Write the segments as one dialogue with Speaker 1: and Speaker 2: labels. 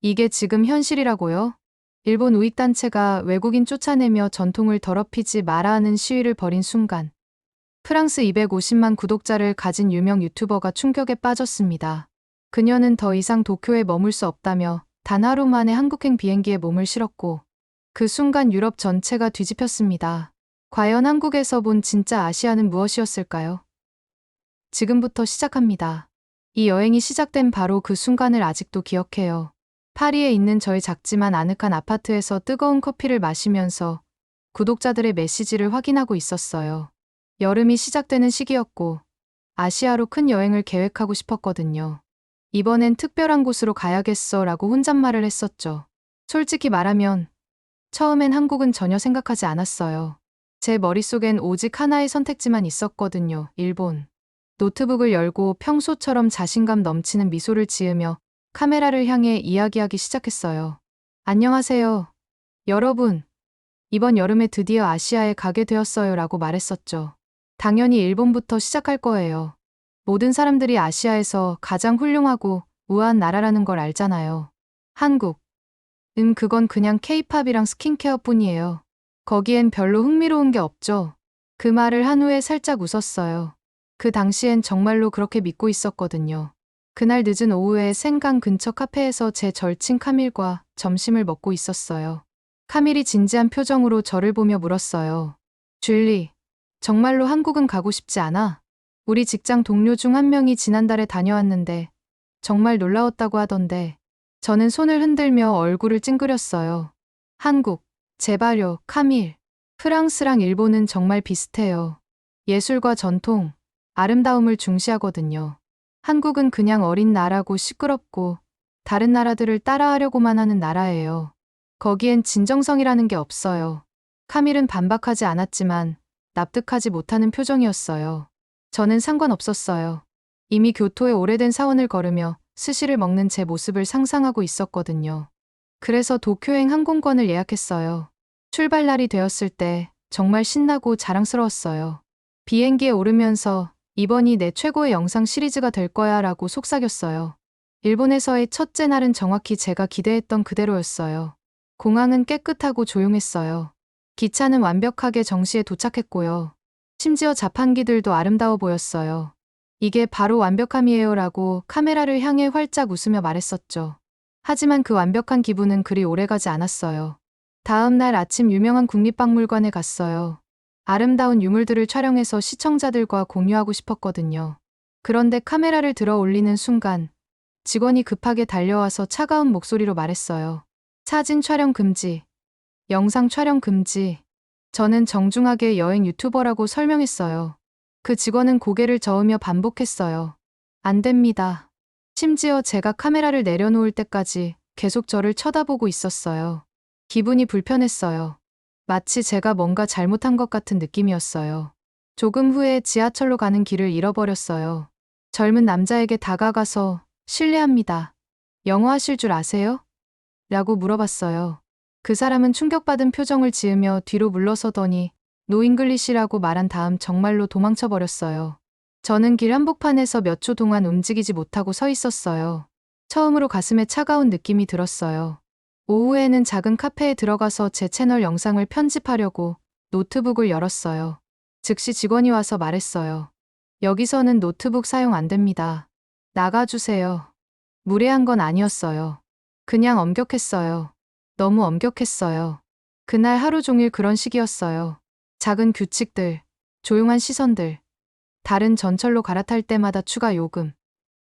Speaker 1: 이게 지금 현실이라고요? 일본 우익단체가 외국인 쫓아내며 전통을 더럽히지 마라 하는 시위를 벌인 순간 프랑스 250만 구독자를 가진 유명 유튜버가 충격에 빠졌습니다. 그녀는 더 이상 도쿄에 머물 수 없다며 단 하루 만에 한국행 비행기에 몸을 실었고 그 순간 유럽 전체가 뒤집혔습니다. 과연 한국에서 본 진짜 아시아는 무엇이었을까요? 지금부터 시작합니다. 이 여행이 시작된 바로 그 순간을 아직도 기억해요. 파리에 있는 저희 작지만 아늑한 아파트에서 뜨거운 커피를 마시면서 구독자들의 메시지를 확인하고 있었어요. 여름이 시작되는 시기였고 아시아로 큰 여행을 계획하고 싶었거든요. 이번엔 특별한 곳으로 가야겠어 라고 혼잣말을 했었죠. 솔직히 말하면 처음엔 한국은 전혀 생각하지 않았어요. 제 머릿속엔 오직 하나의 선택지만 있었거든요. 일본. 노트북을 열고 평소처럼 자신감 넘치는 미소를 지으며 카메라를 향해 이야기하기 시작했어요. 안녕하세요. 여러분. 이번 여름에 드디어 아시아에 가게 되었어요 라고 말했었죠. 당연히 일본부터 시작할 거예요. 모든 사람들이 아시아에서 가장 훌륭하고 우아한 나라라는 걸 알잖아요. 한국. 그건 그냥 케이팝이랑 스킨케어 뿐이에요. 거기엔 별로 흥미로운 게 없죠. 그 말을 한 후에 살짝 웃었어요. 그 당시엔 정말로 그렇게 믿고 있었거든요. 그날 늦은 오후에 생강 근처 카페에서 제 절친 카밀과 점심을 먹고 있었어요. 카밀이 진지한 표정으로 저를 보며 물었어요. 줄리, 정말로 한국은 가고 싶지 않아? 우리 직장 동료 중 한 명이 지난달에 다녀왔는데 정말 놀라웠다고 하던데. 저는 손을 흔들며 얼굴을 찡그렸어요. 한국, 제발요, 카밀. 프랑스랑 일본은 정말 비슷해요. 예술과 전통, 아름다움을 중시하거든요. 한국은 그냥 어린 나라고 시끄럽고 다른 나라들을 따라하려고만 하는 나라예요. 거기엔 진정성이라는 게 없어요. 카밀은 반박하지 않았지만 납득하지 못하는 표정이었어요. 저는 상관없었어요. 이미 교토에 오래된 사원을 걸으며 스시를 먹는 제 모습을 상상하고 있었거든요. 그래서 도쿄행 항공권을 예약했어요. 출발 날이 되었을 때 정말 신나고 자랑스러웠어요. 비행기에 오르면서 이번이 내 최고의 영상 시리즈가 될 거야 라고 속삭였어요. 일본에서의 첫째 날은 정확히 제가 기대했던 그대로였어요. 공항은 깨끗하고 조용했어요. 기차는 완벽하게 정시에 도착했고요. 심지어 자판기들도 아름다워 보였어요. 이게 바로 완벽함이에요 라고 카메라를 향해 활짝 웃으며 말했었죠. 하지만 그 완벽한 기분은 그리 오래가지 않았어요. 다음 날 아침 유명한 국립박물관에 갔어요. 아름다운 유물들을 촬영해서 시청자들과 공유하고 싶었거든요. 그런데 카메라를 들어 올리는 순간 직원이 급하게 달려와서 차가운 목소리로 말했어요. 사진 촬영 금지. 영상 촬영 금지. 저는 정중하게 여행 유튜버라고 설명했어요. 그 직원은 고개를 저으며 반복했어요. 안 됩니다. 심지어 제가 카메라를 내려놓을 때까지 계속 저를 쳐다보고 있었어요. 기분이 불편했어요. 마치 제가 뭔가 잘못한 것 같은 느낌이었어요. 조금 후에 지하철로 가는 길을 잃어버렸어요. 젊은 남자에게 다가가서 실례합니다. 영어 하실 줄 아세요? 라고 물어봤어요. 그 사람은 충격받은 표정을 지으며 뒤로 물러서더니 노 잉글리시라고 말한 다음 정말로 도망쳐 버렸어요. 저는 길 한복판에서 몇 초 동안 움직이지 못하고 서 있었어요. 처음으로 가슴에 차가운 느낌이 들었어요. 오후에는 작은 카페에 들어가서 제 채널 영상을 편집하려고 노트북을 열었어요. 즉시 직원이 와서 말했어요. 여기서는 노트북 사용 안 됩니다. 나가주세요. 무례한 건 아니었어요. 그냥 엄격했어요. 너무 엄격했어요. 그날 하루 종일 그런 식이었어요. 작은 규칙들, 조용한 시선들, 다른 전철로 갈아탈 때마다 추가 요금.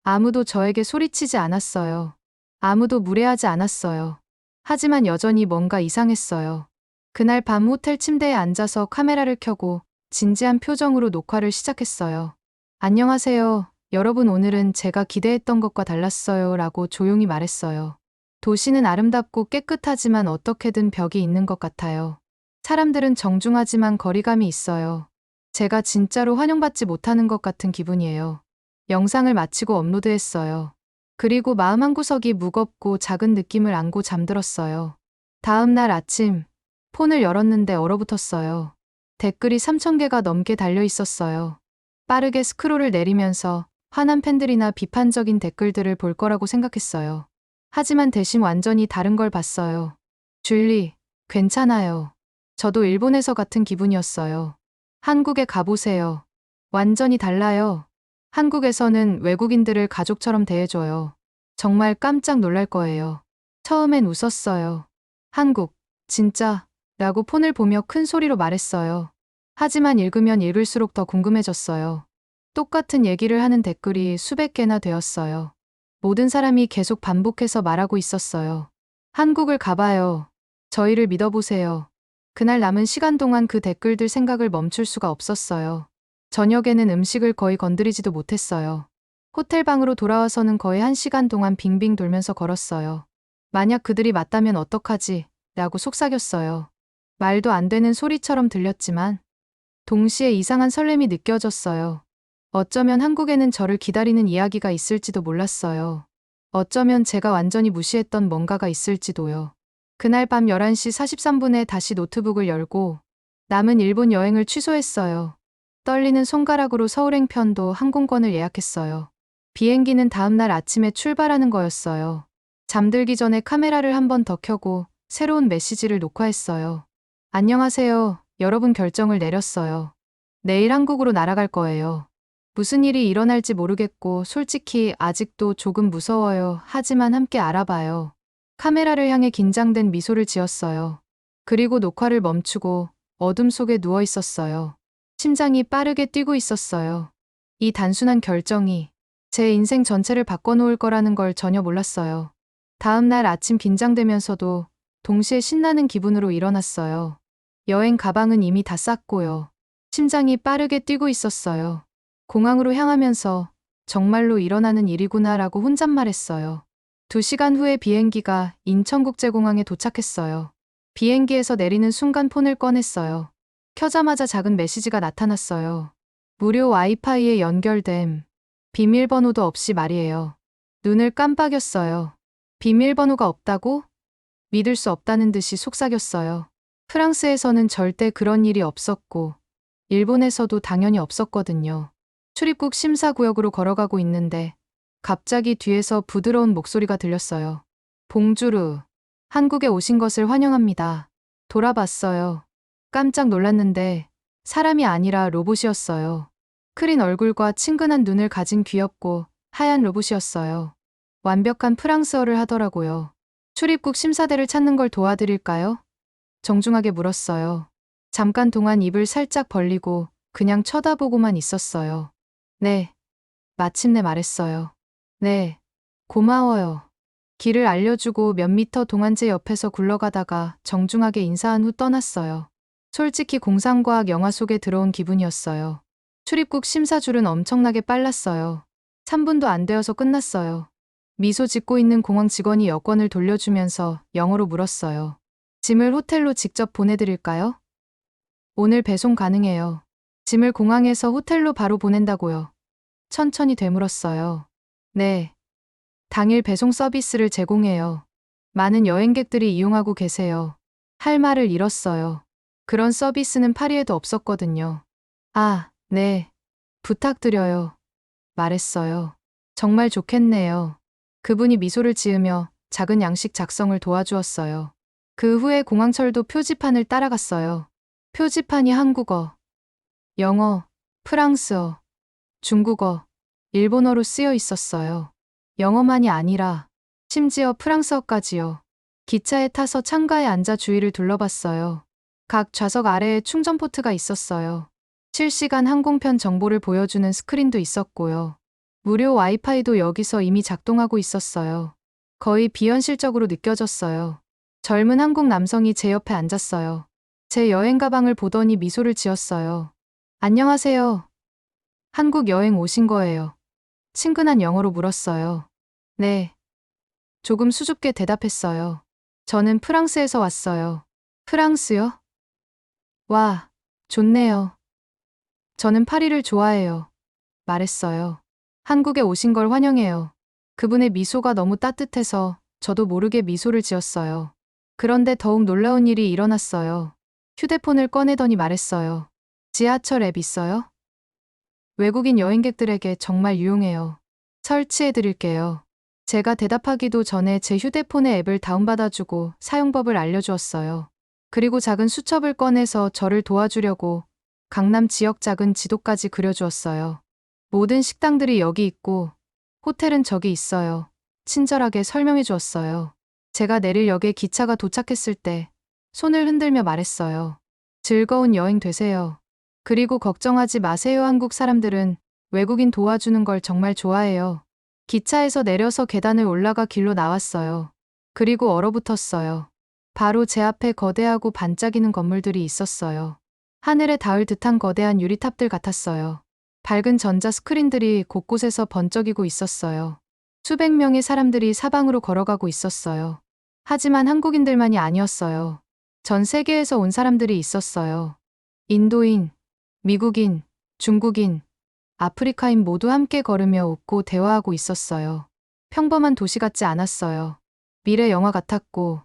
Speaker 1: 아무도 저에게 소리치지 않았어요. 아무도 무례하지 않았어요. 하지만 여전히 뭔가 이상했어요. 그날 밤 호텔 침대에 앉아서 카메라를 켜고 진지한 표정으로 녹화를 시작했어요. 안녕하세요. 여러분, 오늘은 제가 기대했던 것과 달랐어요 라고 조용히 말했어요. 도시는 아름답고 깨끗하지만 어떻게든 벽이 있는 것 같아요. 사람들은 정중하지만 거리감이 있어요. 제가 진짜로 환영받지 못하는 것 같은 기분이에요. 영상을 마치고 업로드했어요. 그리고 마음 한구석이 무겁고 작은 느낌을 안고 잠들었어요. 다음 날 아침, 폰을 열었는데 얼어붙었어요. 댓글이 3,000개가 넘게 달려 있었어요. 빠르게 스크롤을 내리면서 화난 팬들이나 비판적인 댓글들을 볼 거라고 생각했어요. 하지만 대신 완전히 다른 걸 봤어요. 줄리, 괜찮아요. 저도 일본에서 같은 기분이었어요. 한국에 가보세요. 완전히 달라요. 한국에서는 외국인들을 가족처럼 대해줘요. 정말 깜짝 놀랄 거예요. 처음엔 웃었어요. 한국, 진짜, 라고 폰을 보며 큰 소리로 말했어요. 하지만 읽으면 읽을수록 더 궁금해졌어요. 똑같은 얘기를 하는 댓글이 수백 개나 되었어요. 모든 사람이 계속 반복해서 말하고 있었어요. 한국을 가봐요. 저희를 믿어보세요. 그날 남은 시간 동안 그 댓글들 생각을 멈출 수가 없었어요. 저녁에는 음식을 거의 건드리지도 못했어요. 호텔 방으로 돌아와서는 거의 1시간 동안 빙빙 돌면서 걸었어요. 만약 그들이 맞다면 어떡하지? 라고 속삭였어요. 말도 안 되는 소리처럼 들렸지만 동시에 이상한 설렘이 느껴졌어요. 어쩌면 한국에는 저를 기다리는 이야기가 있을지도 몰랐어요. 어쩌면 제가 완전히 무시했던 뭔가가 있을지도요. 그날 밤 11시 43분에 다시 노트북을 열고 남은 일본 여행을 취소했어요. 떨리는 손가락으로 서울행편도 항공권을 예약했어요. 비행기는 다음날 아침에 출발하는 거였어요. 잠들기 전에 카메라를 한 번 더 켜고 새로운 메시지를 녹화했어요. 안녕하세요. 여러분 결정을 내렸어요. 내일 한국으로 날아갈 거예요. 무슨 일이 일어날지 모르겠고 솔직히 아직도 조금 무서워요. 하지만 함께 알아봐요. 카메라를 향해 긴장된 미소를 지었어요. 그리고 녹화를 멈추고 어둠 속에 누워 있었어요. 심장이 빠르게 뛰고 있었어요. 이 단순한 결정이 제 인생 전체를 바꿔놓을 거라는 걸 전혀 몰랐어요. 다음 날 아침 긴장되면서도 동시에 신나는 기분으로 일어났어요. 여행 가방은 이미 다 쌌고요. 심장이 빠르게 뛰고 있었어요. 공항으로 향하면서 정말로 일어나는 일이구나라고 혼잣말했어요. 2시간 후에 비행기가 인천국제공항에 도착했어요. 비행기에서 내리는 순간 폰을 꺼냈어요. 켜자마자 작은 메시지가 나타났어요. 무료 와이파이에 연결됨. 비밀번호도 없이 말이에요. 눈을 깜빡였어요. 비밀번호가 없다고? 믿을 수 없다는 듯이 속삭였어요. 프랑스에서는 절대 그런 일이 없었고, 일본에서도 당연히 없었거든요. 출입국 심사구역으로 걸어가고 있는데, 갑자기 뒤에서 부드러운 목소리가 들렸어요. 봉주르, 한국에 오신 것을 환영합니다. 돌아봤어요. 깜짝 놀랐는데, 사람이 아니라 로봇이었어요. 크린 얼굴과 친근한 눈을 가진 귀엽고 하얀 로봇이었어요. 완벽한 프랑스어를 하더라고요. 출입국 심사대를 찾는 걸 도와드릴까요? 정중하게 물었어요. 잠깐 동안 입을 살짝 벌리고 그냥 쳐다보고만 있었어요. 네. 마침내 말했어요. 네. 고마워요. 길을 알려주고 몇 미터 동안 제 옆에서 굴러가다가 정중하게 인사한 후 떠났어요. 솔직히 공상과학 영화 속에 들어온 기분이었어요. 출입국 심사줄은 엄청나게 빨랐어요. 3분도 안 되어서 끝났어요. 미소 짓고 있는 공항 직원이 여권을 돌려주면서 영어로 물었어요. 짐을 호텔로 직접 보내드릴까요? 오늘 배송 가능해요. 짐을 공항에서 호텔로 바로 보낸다고요. 천천히 되물었어요. 네. 당일 배송 서비스를 제공해요. 많은 여행객들이 이용하고 계세요. 할 말을 잃었어요. 그런 서비스는 파리에도 없었거든요. 아, 네. 부탁드려요. 말했어요. 정말 좋겠네요. 그분이 미소를 지으며 작은 양식 작성을 도와주었어요. 그 후에 공항철도 표지판을 따라갔어요. 표지판이 한국어, 영어, 프랑스어, 중국어, 일본어로 쓰여 있었어요. 영어만이 아니라 심지어 프랑스어까지요. 기차에 타서 창가에 앉아 주위를 둘러봤어요. 각 좌석 아래에 충전 포트가 있었어요. 실시간 항공편 정보를 보여주는 스크린도 있었고요. 무료 와이파이도 여기서 이미 작동하고 있었어요. 거의 비현실적으로 느껴졌어요. 젊은 한국 남성이 제 옆에 앉았어요. 제 여행 가방을 보더니 미소를 지었어요. 안녕하세요. 한국 여행 오신 거예요. 친근한 영어로 물었어요. 네. 조금 수줍게 대답했어요. 저는 프랑스에서 왔어요. 프랑스요? 와, 좋네요. 저는 파리를 좋아해요. 말했어요. 한국에 오신 걸 환영해요. 그분의 미소가 너무 따뜻해서 저도 모르게 미소를 지었어요. 그런데 더욱 놀라운 일이 일어났어요. 휴대폰을 꺼내더니 말했어요. 지하철 앱 있어요? 외국인 여행객들에게 정말 유용해요. 설치해 드릴게요. 제가 대답하기도 전에 제 휴대폰의 앱을 다운받아주고 사용법을 알려주었어요. 그리고 작은 수첩을 꺼내서 저를 도와주려고 강남 지역 작은 지도까지 그려주었어요. 모든 식당들이 여기 있고 호텔은 저기 있어요. 친절하게 설명해 주었어요. 제가 내릴 역에 기차가 도착했을 때 손을 흔들며 말했어요. 즐거운 여행 되세요. 그리고 걱정하지 마세요. 한국 사람들은 외국인 도와주는 걸 정말 좋아해요. 기차에서 내려서 계단을 올라가 길로 나왔어요. 그리고 얼어붙었어요. 바로 제 앞에 거대하고 반짝이는 건물들이 있었어요. 하늘에 닿을 듯한 거대한 유리탑들 같았어요. 밝은 전자 스크린들이 곳곳에서 번쩍이고 있었어요. 수백 명의 사람들이 사방으로 걸어가고 있었어요. 하지만 한국인들만이 아니었어요. 전 세계에서 온 사람들이 있었어요. 인도인, 미국인, 중국인, 아프리카인 모두 함께 걸으며 웃고 대화하고 있었어요. 평범한 도시 같지 않았어요. 미래 영화 같았고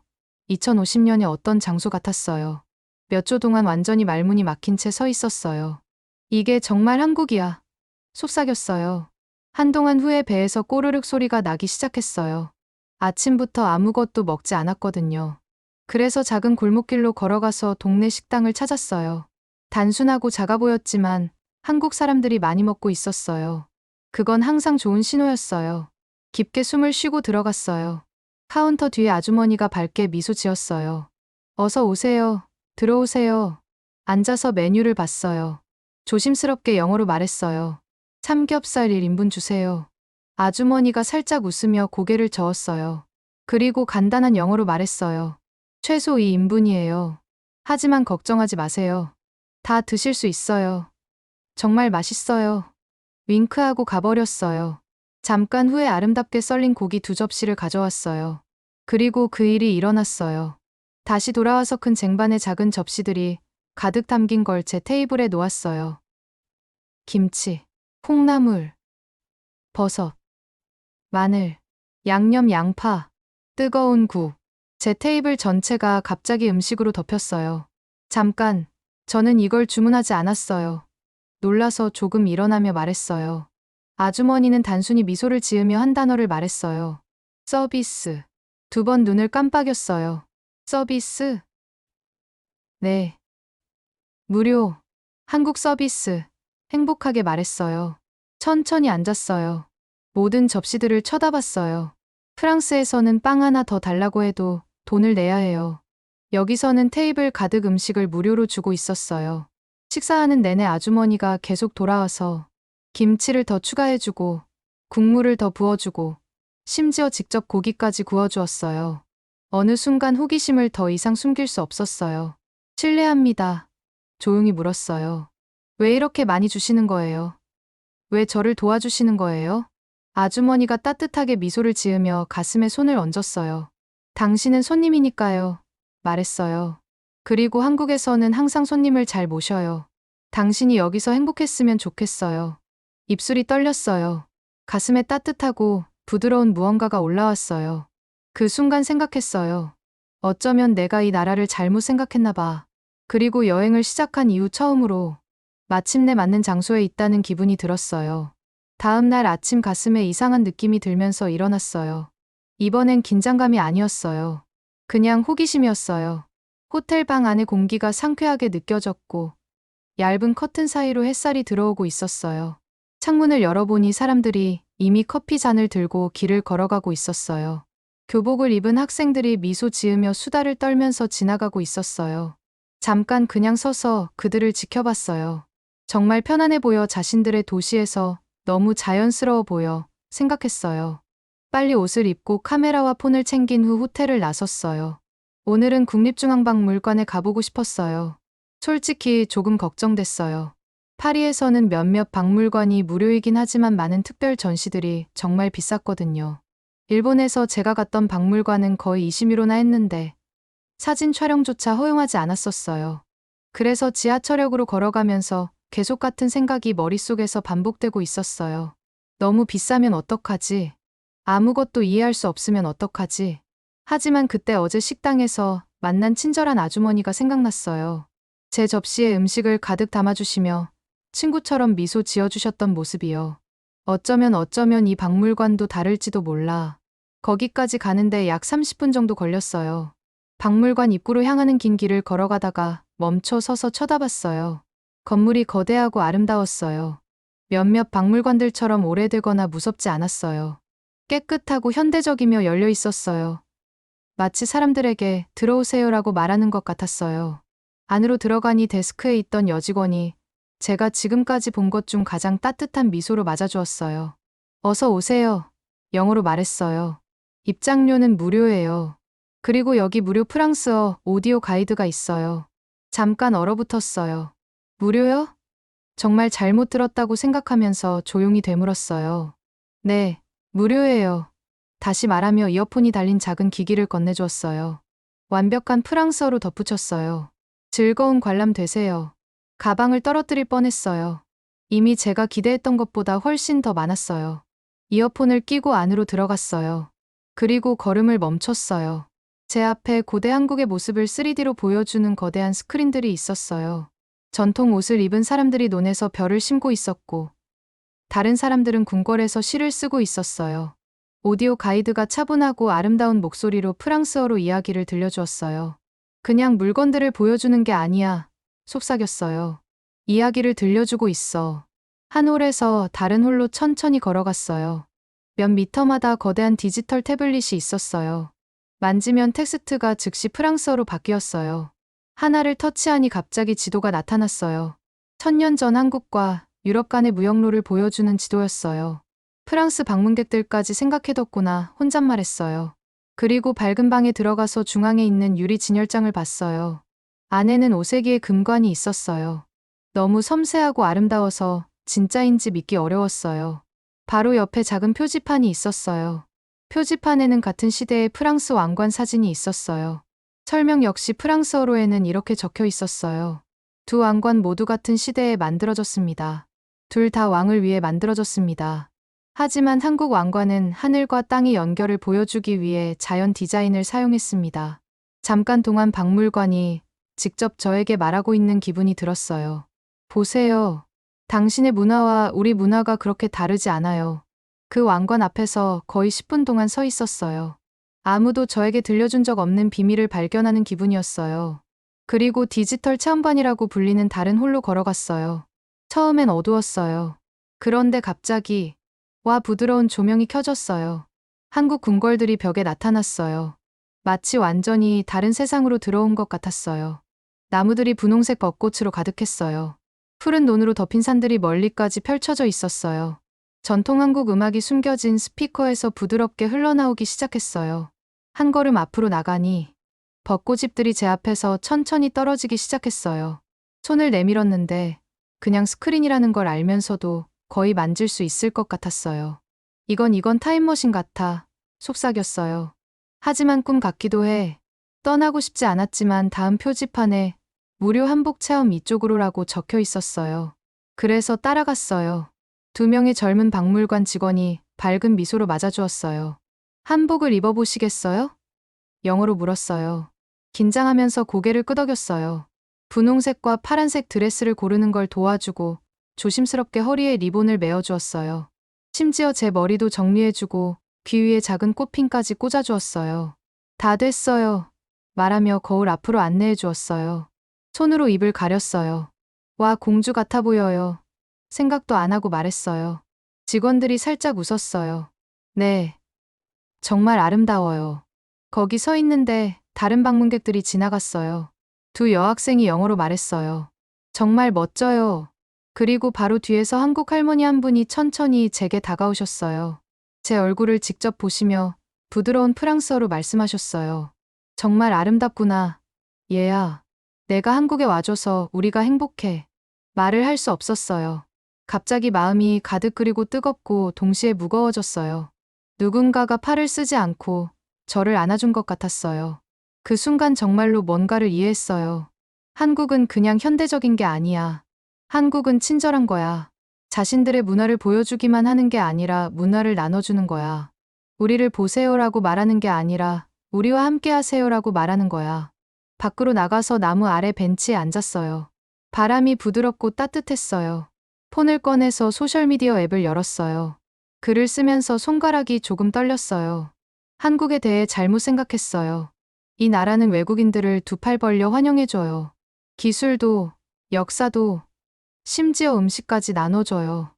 Speaker 1: 2050년의 어떤 장소 같았어요. 몇 초 동안 완전히 말문이 막힌 채 서 있었어요. 이게 정말 한국이야. 속삭였어요. 한동안 후에 배에서 꼬르륵 소리가 나기 시작했어요. 아침부터 아무것도 먹지 않았거든요. 그래서 작은 골목길로 걸어가서 동네 식당을 찾았어요. 단순하고 작아 보였지만 한국 사람들이 많이 먹고 있었어요. 그건 항상 좋은 신호였어요. 깊게 숨을 쉬고 들어갔어요. 카운터 뒤에 아주머니가 밝게 미소 지었어요. 어서 오세요. 들어오세요. 앉아서 메뉴를 봤어요. 조심스럽게 영어로 말했어요. 삼겹살 1인분 주세요. 아주머니가 살짝 웃으며 고개를 저었어요. 그리고 간단한 영어로 말했어요. 최소 2인분이에요. 하지만 걱정하지 마세요. 다 드실 수 있어요. 정말 맛있어요. 윙크하고 가버렸어요. 잠깐 후에 아름답게 썰린 고기 2접시를 가져왔어요. 그리고 그 일이 일어났어요. 다시 돌아와서 큰 쟁반에 작은 접시들이 가득 담긴 걸 제 테이블에 놓았어요. 김치, 콩나물, 버섯, 마늘, 양념 양파, 뜨거운 국. 제 테이블 전체가 갑자기 음식으로 덮였어요. 잠깐, 저는 이걸 주문하지 않았어요. 놀라서 조금 일어나며 말했어요. 아주머니는 단순히 미소를 지으며 한 단어를 말했어요. 서비스. 2번 눈을 깜빡였어요. 서비스? 네. 무료. 한국 서비스. 행복하게 말했어요. 천천히 앉았어요. 모든 접시들을 쳐다봤어요. 프랑스에서는 빵 하나 더 달라고 해도 돈을 내야 해요. 여기서는 테이블 가득 음식을 무료로 주고 있었어요. 식사하는 내내 아주머니가 계속 돌아와서 김치를 더 추가해주고 국물을 더 부어주고 심지어 직접 고기까지 구워주었어요. 어느 순간 호기심을 더 이상 숨길 수 없었어요. 실례합니다. 조용히 물었어요. 왜 이렇게 많이 주시는 거예요? 왜 저를 도와주시는 거예요? 아주머니가 따뜻하게 미소를 지으며 가슴에 손을 얹었어요. 당신은 손님이니까요. 말했어요. 그리고 한국에서는 항상 손님을 잘 모셔요. 당신이 여기서 행복했으면 좋겠어요. 입술이 떨렸어요. 가슴에 따뜻하고 부드러운 무언가가 올라왔어요. 그 순간 생각했어요. 어쩌면 내가 이 나라를 잘못 생각했나 봐. 그리고 여행을 시작한 이후 처음으로 마침내 맞는 장소에 있다는 기분이 들었어요. 다음 날 아침 가슴에 이상한 느낌이 들면서 일어났어요. 이번엔 긴장감이 아니었어요. 그냥 호기심이었어요. 호텔 방 안의 공기가 상쾌하게 느껴졌고 얇은 커튼 사이로 햇살이 들어오고 있었어요. 창문을 열어보니 사람들이 이미 커피 잔을 들고 길을 걸어가고 있었어요. 교복을 입은 학생들이 미소 지으며 수다를 떨면서 지나가고 있었어요. 잠깐 그냥 서서 그들을 지켜봤어요. 정말 편안해 보여 자신들의 도시에서 너무 자연스러워 보여 생각했어요. 빨리 옷을 입고 카메라와 폰을 챙긴 후 호텔을 나섰어요. 오늘은 국립중앙박물관에 가보고 싶었어요. 솔직히 조금 걱정됐어요. 파리에서는 몇몇 박물관이 무료이긴 하지만 많은 특별 전시들이 정말 비쌌거든요. 일본에서 제가 갔던 박물관은 거의 20유로나 했는데 사진 촬영조차 허용하지 않았었어요. 그래서 지하철역으로 걸어가면서 계속 같은 생각이 머릿속에서 반복되고 있었어요. 너무 비싸면 어떡하지? 아무것도 이해할 수 없으면 어떡하지? 하지만 그때 어제 식당에서 만난 친절한 아주머니가 생각났어요. 제 접시에 음식을 가득 담아주시며 친구처럼 미소 지어주셨던 모습이요. 어쩌면 이 박물관도 다를지도 몰라. 거기까지 가는데 약 30분 정도 걸렸어요. 박물관 입구로 향하는 긴 길을 걸어가다가 멈춰 서서 쳐다봤어요. 건물이 거대하고 아름다웠어요. 몇몇 박물관들처럼 오래되거나 무섭지 않았어요. 깨끗하고 현대적이며 열려 있었어요. 마치 사람들에게 들어오세요라고 말하는 것 같았어요. 안으로 들어가니 데스크에 있던 여직원이 제가 지금까지 본 것 중 가장 따뜻한 미소로 맞아주었어요. 어서 오세요. 영어로 말했어요. 입장료는 무료예요. 그리고 여기 무료 프랑스어 오디오 가이드가 있어요. 잠깐 얼어붙었어요. 무료요? 정말 잘못 들었다고 생각하면서 조용히 되물었어요. 네, 무료예요. 다시 말하며 이어폰이 달린 작은 기기를 건네주었어요. 완벽한 프랑스어로 덧붙였어요. 즐거운 관람 되세요. 가방을 떨어뜨릴 뻔했어요. 이미 제가 기대했던 것보다 훨씬 더 많았어요. 이어폰을 끼고 안으로 들어갔어요. 그리고 걸음을 멈췄어요. 제 앞에 고대 한국의 모습을 3D로 보여주는 거대한 스크린들이 있었어요. 전통 옷을 입은 사람들이 논에서 벼를 심고 있었고, 다른 사람들은 궁궐에서 시를 쓰고 있었어요. 오디오 가이드가 차분하고 아름다운 목소리로 프랑스어로 이야기를 들려주었어요. 그냥 물건들을 보여주는 게 아니야. 속삭였어요. 이야기를 들려주고 있어. 한 홀에서 다른 홀로 천천히 걸어갔어요. 몇 미터마다 거대한 디지털 태블릿이 있었어요. 만지면 텍스트가 즉시 프랑스어로 바뀌었어요. 하나를 터치하니 갑자기 지도가 나타났어요. 1000년 전 한국과 유럽 간의 무역로를 보여주는 지도였어요. 프랑스 방문객들까지 생각해뒀구나 혼잣말했어요. 그리고 밝은 방에 들어가서 중앙에 있는 유리 진열장을 봤어요. 안에는 5세기의 금관이 있었어요. 너무 섬세하고 아름다워서 진짜인지 믿기 어려웠어요. 바로 옆에 작은 표지판이 있었어요. 표지판에는 같은 시대의 프랑스 왕관 사진이 있었어요. 설명 역시 프랑스어로에는 이렇게 적혀 있었어요. 두 왕관 모두 같은 시대에 만들어졌습니다. 둘 다 왕을 위해 만들어졌습니다. 하지만 한국 왕관은 하늘과 땅의 연결을 보여주기 위해 자연 디자인을 사용했습니다. 잠깐 동안 박물관이 직접 저에게 말하고 있는 기분이 들었어요. 보세요. 당신의 문화와 우리 문화가 그렇게 다르지 않아요. 그 왕관 앞에서 거의 10분 동안 서 있었어요. 아무도 저에게 들려준 적 없는 비밀을 발견하는 기분이었어요. 그리고 디지털 체험관이라고 불리는 다른 홀로 걸어갔어요. 처음엔 어두웠어요. 그런데 갑자기 와 부드러운 조명이 켜졌어요. 한국 궁궐들이 벽에 나타났어요. 마치 완전히 다른 세상으로 들어온 것 같았어요. 나무들이 분홍색 벚꽃으로 가득했어요. 푸른 논으로 덮인 산들이 멀리까지 펼쳐져 있었어요. 전통 한국 음악이 숨겨진 스피커에서 부드럽게 흘러나오기 시작했어요. 한 걸음 앞으로 나가니 벚꽃잎들이 제 앞에서 천천히 떨어지기 시작했어요. 손을 내밀었는데 그냥 스크린이라는 걸 알면서도 거의 만질 수 있을 것 같았어요. 이건 타임머신 같아. 속삭였어요. 하지만 꿈 같기도 해. 떠나고 싶지 않았지만 다음 표지판에 무료 한복 체험 이쪽으로라고 적혀 있었어요. 그래서 따라갔어요. 2명의 젊은 박물관 직원이 밝은 미소로 맞아주었어요. 한복을 입어보시겠어요? 영어로 물었어요. 긴장하면서 고개를 끄덕였어요. 분홍색과 파란색 드레스를 고르는 걸 도와주고 조심스럽게 허리에 리본을 메어주었어요. 심지어 제 머리도 정리해주고 귀 위에 작은 꽃핀까지 꽂아주었어요. 다 됐어요. 말하며 거울 앞으로 안내해주었어요. 손으로 입을 가렸어요. 와, 공주 같아 보여요. 생각도 안 하고 말했어요. 직원들이 살짝 웃었어요. 네. 정말 아름다워요. 거기 서 있는데 다른 방문객들이 지나갔어요. 두 여학생이 영어로 말했어요. 정말 멋져요. 그리고 바로 뒤에서 한국 할머니 한 분이 천천히 제게 다가오셨어요. 제 얼굴을 직접 보시며 부드러운 프랑스어로 말씀하셨어요. 정말 아름답구나. 얘야. 내가 한국에 와줘서 우리가 행복해. 말을 할 수 없었어요. 갑자기 마음이 가득 끓이고 뜨겁고 동시에 무거워졌어요. 누군가가 팔을 쓰지 않고 저를 안아준 것 같았어요. 그 순간 정말로 뭔가를 이해했어요. 한국은 그냥 현대적인 게 아니야. 한국은 친절한 거야. 자신들의 문화를 보여주기만 하는 게 아니라 문화를 나눠주는 거야. 우리를 보세요라고 말하는 게 아니라 우리와 함께 하세요라고 말하는 거야. 밖으로 나가서 나무 아래 벤치에 앉았어요. 바람이 부드럽고 따뜻했어요. 폰을 꺼내서 소셜미디어 앱을 열었어요. 글을 쓰면서 손가락이 조금 떨렸어요. 한국에 대해 잘못 생각했어요. 이 나라는 외국인들을 두 팔 벌려 환영해줘요. 기술도, 역사도, 심지어 음식까지 나눠줘요.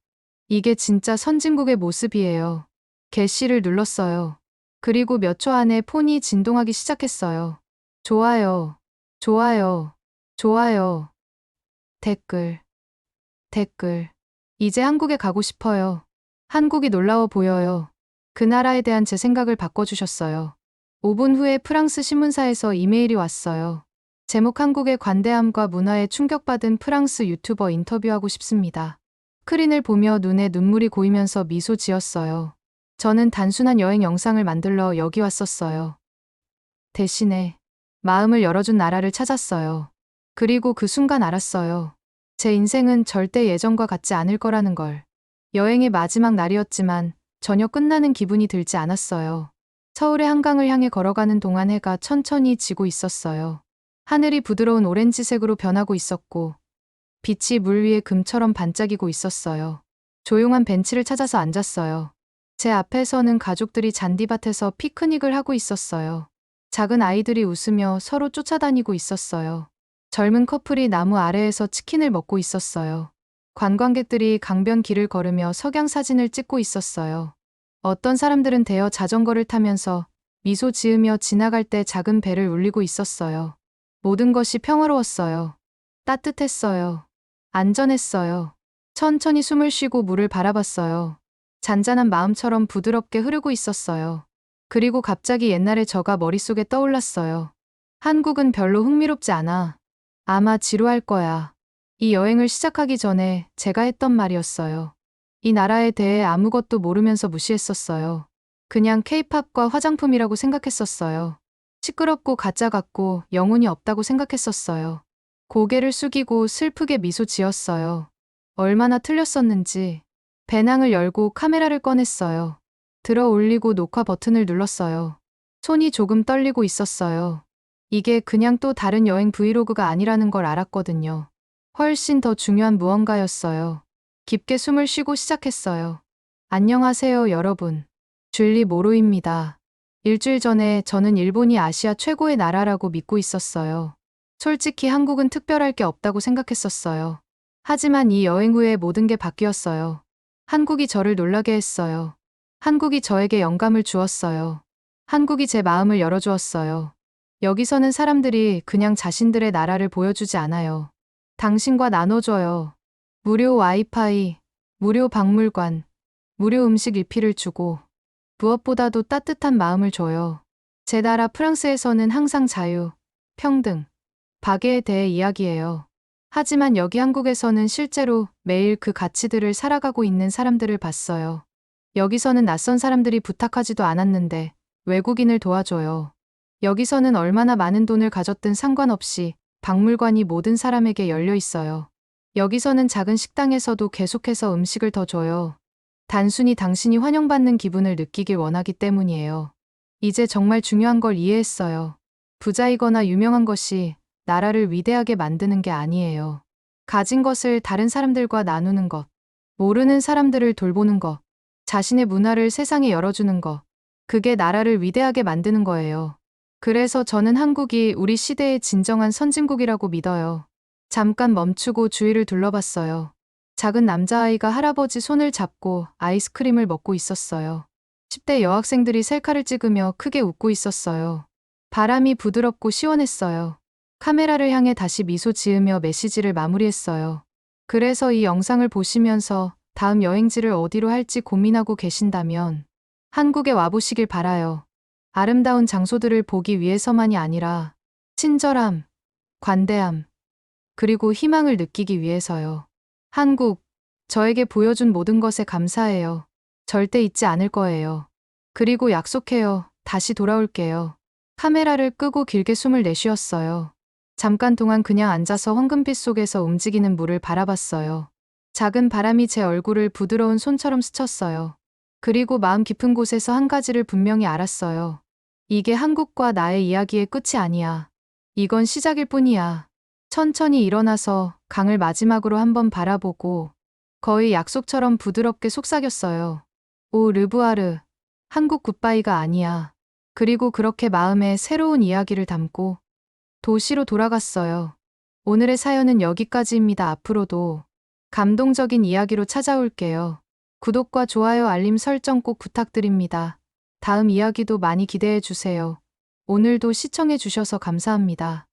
Speaker 1: 이게 진짜 선진국의 모습이에요. 개시를 눌렀어요. 그리고 몇 초 안에 폰이 진동하기 시작했어요. 좋아요, 좋아요, 좋아요. 댓글, 댓글. 이제 한국에 가고 싶어요. 한국이 놀라워 보여요. 그 나라에 대한 제 생각을 바꿔주셨어요. 5분 후에 프랑스 신문사에서 이메일이 왔어요. 제목 한국의 관대함과 문화에 충격받은 프랑스 유튜버 인터뷰하고 싶습니다. 스크린을 보며 눈에 눈물이 고이면서 미소 지었어요. 저는 단순한 여행 영상을 만들러 여기 왔었어요. 대신에 마음을 열어준 나라를 찾았어요. 그리고 그 순간 알았어요. 제 인생은 절대 예전과 같지 않을 거라는 걸. 여행의 마지막 날이었지만 전혀 끝나는 기분이 들지 않았어요. 서울의 한강을 향해 걸어가는 동안 해가 천천히 지고 있었어요. 하늘이 부드러운 오렌지색으로 변하고 있었고 빛이 물 위에 금처럼 반짝이고 있었어요. 조용한 벤치를 찾아서 앉았어요. 제 앞에서는 가족들이 잔디밭에서 피크닉을 하고 있었어요. 작은 아이들이 웃으며 서로 쫓아다니고 있었어요. 젊은 커플이 나무 아래에서 치킨을 먹고 있었어요. 관광객들이 강변 길을 걸으며 석양 사진을 찍고 있었어요. 어떤 사람들은 대여 자전거를 타면서 미소 지으며 지나갈 때 작은 배를 울리고 있었어요. 모든 것이 평화로웠어요. 따뜻했어요. 안전했어요. 천천히 숨을 쉬고 물을 바라봤어요. 잔잔한 마음처럼 부드럽게 흐르고 있었어요. 그리고 갑자기 옛날의 저가 머릿속에 떠올랐어요. 한국은 별로 흥미롭지 않아. 아마 지루할 거야. 이 여행을 시작하기 전에 제가 했던 말이었어요. 이 나라에 대해 아무것도 모르면서 무시했었어요. 그냥 케이팝과 화장품이라고 생각했었어요. 시끄럽고 가짜 같고 영혼이 없다고 생각했었어요. 고개를 숙이고 슬프게 미소 지었어요. 얼마나 틀렸었는지. 배낭을 열고 카메라를 꺼냈어요. 들어 올리고 녹화 버튼을 눌렀어요. 손이 조금 떨리고 있었어요. 이게 그냥 또 다른 여행 브이로그가 아니라는 걸 알았거든요. 훨씬 더 중요한 무언가였어요. 깊게 숨을 쉬고 시작했어요. 안녕하세요, 여러분. 줄리 모로입니다. 일주일 전에 저는 일본이 아시아 최고의 나라라고 믿고 있었어요. 솔직히 한국은 특별할 게 없다고 생각했었어요. 하지만 이 여행 후에 모든 게 바뀌었어요. 한국이 저를 놀라게 했어요. 한국이 저에게 영감을 주었어요. 한국이 제 마음을 열어주었어요. 여기서는 사람들이 그냥 자신들의 나라를 보여주지 않아요. 당신과 나눠줘요. 무료 와이파이, 무료 박물관, 무료 음식 리필을 주고 무엇보다도 따뜻한 마음을 줘요. 제 나라 프랑스에서는 항상 자유, 평등, 박애에 대해 이야기해요. 하지만 여기 한국에서는 실제로 매일 그 가치들을 살아가고 있는 사람들을 봤어요. 여기서는 낯선 사람들이 부탁하지도 않았는데 외국인을 도와줘요. 여기서는 얼마나 많은 돈을 가졌든 상관없이 박물관이 모든 사람에게 열려 있어요. 여기서는 작은 식당에서도 계속해서 음식을 더 줘요. 단순히 당신이 환영받는 기분을 느끼길 원하기 때문이에요. 이제 정말 중요한 걸 이해했어요. 부자이거나 유명한 것이 나라를 위대하게 만드는 게 아니에요. 가진 것을 다른 사람들과 나누는 것, 모르는 사람들을 돌보는 것, 자신의 문화를 세상에 열어주는 것, 그게 나라를 위대하게 만드는 거예요. 그래서 저는 한국이 우리 시대의 진정한 선진국이라고 믿어요. 잠깐 멈추고 주위를 둘러봤어요. 작은 남자아이가 할아버지 손을 잡고 아이스크림을 먹고 있었어요. 10대 여학생들이 셀카를 찍으며 크게 웃고 있었어요. 바람이 부드럽고 시원했어요. 카메라를 향해 다시 미소 지으며 메시지를 마무리했어요. 그래서 이 영상을 보시면서 다음 여행지를 어디로 할지 고민하고 계신다면 한국에 와보시길 바라요. 아름다운 장소들을 보기 위해서만이 아니라 친절함, 관대함, 그리고 희망을 느끼기 위해서요. 한국, 저에게 보여준 모든 것에 감사해요. 절대 잊지 않을 거예요. 그리고 약속해요. 다시 돌아올게요. 카메라를 끄고 길게 숨을 내쉬었어요. 잠깐 동안 그냥 앉아서 황금빛 속에서 움직이는 물을 바라봤어요. 작은 바람이 제 얼굴을 부드러운 손처럼 스쳤어요. 그리고 마음 깊은 곳에서 한 가지를 분명히 알았어요. 이게 한국과 나의 이야기의 끝이 아니야. 이건 시작일 뿐이야. 천천히 일어나서 강을 마지막으로 한번 바라보고 거의 약속처럼 부드럽게 속삭였어요. 오 르부아르. 한국 굿바이가 아니야. 그리고 그렇게 마음에 새로운 이야기를 담고 도시로 돌아갔어요. 오늘의 사연은 여기까지입니다. 앞으로도 감동적인 이야기로 찾아올게요. 구독과 좋아요, 알림 설정 꼭 부탁드립니다. 다음 이야기도 많이 기대해 주세요. 오늘도 시청해 주셔서 감사합니다.